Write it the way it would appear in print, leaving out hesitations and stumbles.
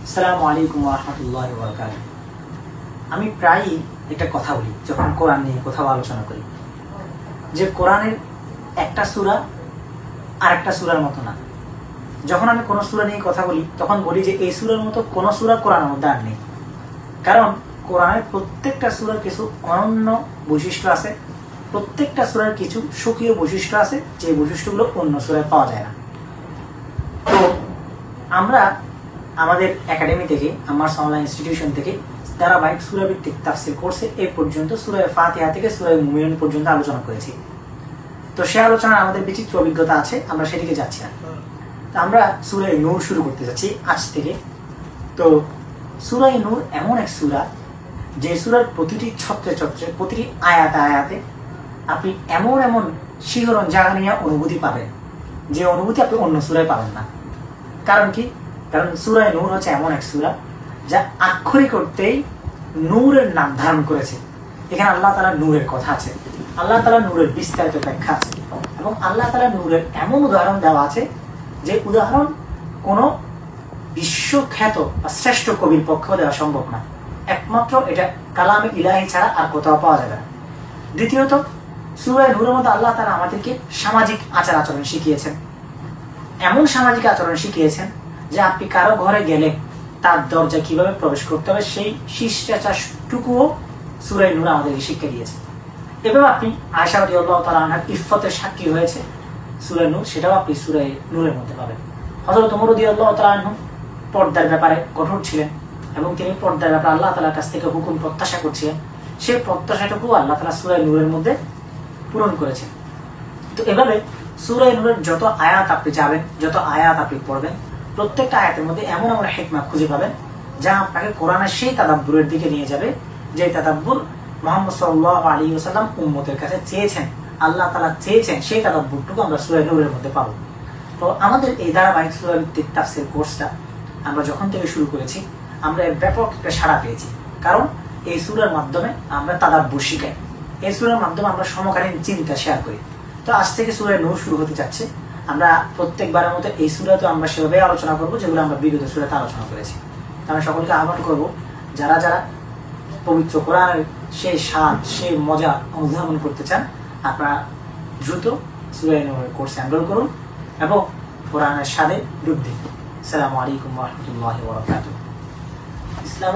আসসালামু আলাইকুম ওয়া রাহমাতুল্লাহি ওয়া বারাকাতুহু। আমি প্রায়ই একটা কথা বলি যখন কোরআন নিয়ে কোথাও আলোচনা করি, যে কোরআনের একটা সূরা আরেকটা সূরার মতো না। যখন আমি কোনো সূরা নিয়ে কথা বলি তখন বলি যে এই সূরার মতো কোনো সূরা কোরআনের মধ্যে আর নেই, কারণ কোরআনের প্রত্যেকটা সূরার কিছু অনন্য বৈশিষ্ট্য আছে, প্রত্যেকটা সূরার কিছু স্বকীয় বৈশিষ্ট্য আছে, যে বৈশিষ্ট্যগুলো অন্য সূরায় পাওয়া যায় না। তো আমরা আমাদের একাডেমি থেকে, আমার অনলাইন ইনস্টিটিউশন থেকে ধারাবাহিক সূরা ভিত্তিক তাফসীর কোর্সে এই পর্যন্ত সূরা ফাতিহা থেকে সূরা মুমিনুন পর্যন্ত আলোচনা করেছি। তো সে আলোচনার আমাদের বিচিত্র অভিজ্ঞতা আছে, আমরা সেদিকে যাচ্ছি না। তো আমরা সূরা নূর শুরু করতে যাচ্ছি আজ থেকে। তো সূরা নূর এমন এক সূরা, যে সূরার প্রতিটি ছত্রে ছত্রে, প্রতিটি আয়াতে আয়াতে আপনি এমন এমন শিহরণ জাগানিয়া অনুভূতি পাবেন, যে অনুভূতি আপনি অন্য সূরায় পাবেন না। কারণ কি? কারণ সূরা নূর হচ্ছে এমন এক সূরা যা আক্ষরিক অর্থেই নূরের নাম ধারণ করেছে। এখানে আল্লাহ তাআলার নূরের কথা আছে, আল্লাহ তাআলার নূরের বিস্তারিত ব্যাখ্যা আছে, এবং আল্লাহ তাআলার নূরের এমন উদাহরণ দেওয়া আছে যে উদাহরণ কোনো বিশ্বখ্যাত বা শ্রেষ্ঠ কবির পক্ষেও দেওয়া সম্ভব না। একমাত্র এটা কালামে ইলাহি ছাড়া আর কোথাও পাওয়া যাবে না। দ্বিতীয়ত, সূরা নূরের মধ্যে আল্লাহ তাআলা আমাদেরকে সামাজিক আচার আচরণ শিখিয়েছেন। এমন সামাজিক আচরণ শিখিয়েছেন যে আপনি কারো ঘরে গেলে তার দরজা কিভাবে প্রবেশ করতে হবে সেই শিষ্টাচারটুকুও সূরা নূর আমাদেরকে শিক্ষা দিয়েছে। এভাবে আপনি আয়েশা রাদিয়াল্লাহু তাআলা আনহার ইফফতের সাক্ষী হয়েছে সূরা নূর, সেটাও আপনি সূরা নূরের মধ্যে পাবেন। হযরত ওমর রাদিয়াল্লাহু তাআলা আনহু পর্দার ব্যাপারে কঠোর ছিলেন, এবং তিনি পর্দার ব্যাপারে আল্লাহ তাআলার কাছ থেকে হুকুম প্রত্যাশা করছিলেন। সেই প্রত্যাশাটুকু আল্লাহ তাআলা সূরা নূরের মধ্যে পূরণ করেছেন। তো এভাবে সূরা নূরের যত আয়াত আপনি যাবেন, যত আয়াত আপনি পড়বেন, প্রত্যেকটা আয়াতের মধ্যে এমন এমন হিকমা খুঁজে পাবেন যা আপনাকে কোরআনের সেই তাদাব্বুরের দিকে নিয়ে যাবে, যে তাদাব্বুর মুহাম্মদ সাল্লাল্লাহু আলাইহি ওয়াসাল্লাম উম্মতের কাছে চেয়েছেন, আল্লাহ তাআলা চেয়েছেন, সেই তাদাব্বুরটুকু আমরা সূরা নূরের মধ্যে পাবো। তো আমাদের এই ধারাবাহিক সূরা ভিত্তিক তাফসীর কোর্সটা আমরা যখন থেকে শুরু করেছি, আমরা এর ব্যাপক একটা সাড়া পেয়েছি। কারণ এই সূরার মাধ্যমে আমরা তাদাব্বুর শিখাই, এই সূরার মাধ্যমে আমরা সমকালীন চিন্তা শেয়ার করি। তো আজ থেকে সূরা নূর শুরু হতে যাচ্ছে। আমরা প্রত্যেকবারের মতো এই সূরাতে আমরা সেভাবে আলোচনা করবো যেগুলো আমরা বিগত সূরাতে আলোচনা করেছি। আমি সকলকে আহ্বান করব, যারা যারা পবিত্র কোরআনের সেই স্বাদ, সেই মজা অনুধাবন করতে চান, আপনারা দ্রুত সূরা নূরের কোর্সে এনরোল করুন এবং কোরআনের স্বাদে ডুব দিন। আসসালামু আলাইকুম ওয়া রাহমাতুল্লাহি ওয়া বারাকাতুহু। ইসলাম